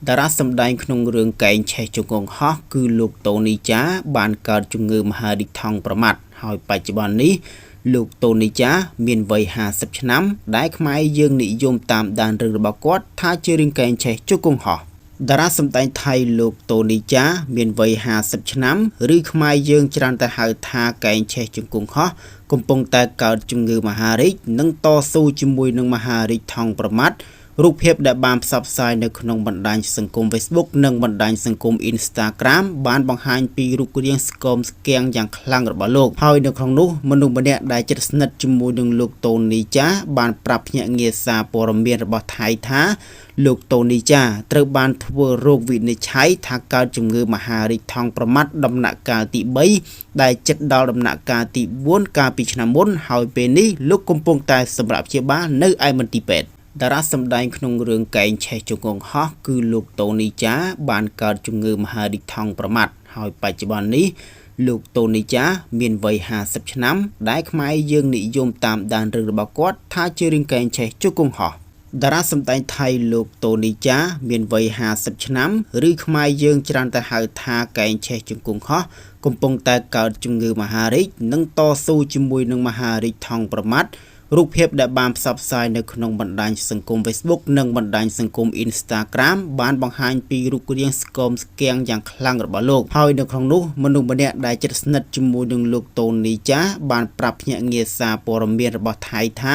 តារាសម្ដែងក្នុងរឿងកែងឆេះជង្គង់ហោះគឺលោកតូនីចាបានកើតជំងឺមហារីកថង់ប្រមាត់ហើយបច្ចុប្បន្ននេះលោកតូនីចាមានវ័យ50ឆ្នាំដែលខ្មែរយើងនិយមតាមដានរឿងរបស់គាត់ថាជារឿងកែងឆេះជង្គង់ហោះតារាសម្ដែងថៃលោកតូនីចាមានវ័យ50ឆ្នាំឬខ្មែរយើងច្រើនតែហៅថាកែងឆេះជង្គង់ហោះកំពុងតែកើតជំងឺមហារីកនិងតស៊ូជាមួយនឹងមហារីកថង់ប្រមាត់រូបភាពដែលបានផ្សព្វផ្សាយនៅក្នុងបណ្ដាញសង្គម Facebook និងបណ្ដាញសង្គម Instagram បានបង្ហាញពីរូបរាងស្គមស្គាំងយ៉ាងខ្លាំងរបស់លោកហើយនៅក្នុងនោះមនុស្សម្នាក់ដែលជិតស្និទ្ធជាមួយនឹងលោកតូនីចាបានប្រាប់ភ្នាក់ងារសារព័ត៌មានរបស់ថៃថាលោកតូនីចាត្រូវបានធ្វើរោគវិនិច្ឆ័យថាកើតជំងឺមហារីកថង់ប្រមាត់ដំណាក់កាលទី3ដែលជិតដល់ដំណាក់កាលទី4កាលពីឆ្នាំមុនហើយពេលនេះលោកកំពុងតែសម្រាប់ព្យាបាលនៅឯមន្ទីរពេទ្យតារាសម្ដែងក្នុងរឿងកែងឆេះជង្គង់ហោះគឺលោកតូនីចាបានកើតជំងឺមហារីកថង់ប្រមាត់ហើយបច្ចុប្បន្ននេះលោកតូនីចាមានវ័យ50ឆ្នាំដែលខ្មែរយើងនិយមតាមដានរឿងរបស់គាត់ថាជារឿងកែងឆេះជង្គង់ហោះតារាសម្ដែងថៃលោកតូនីចាមានវ័យ50ឆ្នាំឬខ្មែរយើងច្រើនតែហៅថាកែងឆេះជង្គង់ហោះកំពុងតែកើតជំងឺមហារីកនិងតស៊ូជាមួយនឹងមហារីកថង់ប្រមាត់រូបភាពដែលបានផ្សព្វផ្សាយនៅក្នុងបណ្ដាញសង្គម Facebook និងបណ្ដាញសង្គម Instagram បានបង្ហាញពីរូបរាងស្គមស្គាំងយ៉ាងខ្លាំងរបស់លោកហើយនៅក្នុងនោះមនុស្សម្នាក់ដែលជិតស្និទ្ធជាមួយនឹងលោកតូនីចាបានប្រាប់ភ្នាក់ងារសារព័ត៌មានរបស់ថៃថា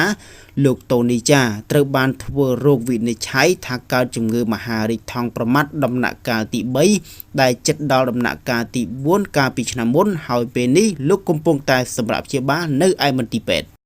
លោកតូនីចាត្រូវបានធ្វើរោគវិនិច្ឆ័យថាកើតជំងឺមហារីកថង់ប្រមាត់ដំណាក់កាលទី3ដែលជិតដល់ដំណាក់កាលទី4កាលពីឆ្នាំមុនហើយពេលនេះលោកកំពុងតែសម្រាប់ព្យាបាលនៅឯមន្ទីរពេទ្យ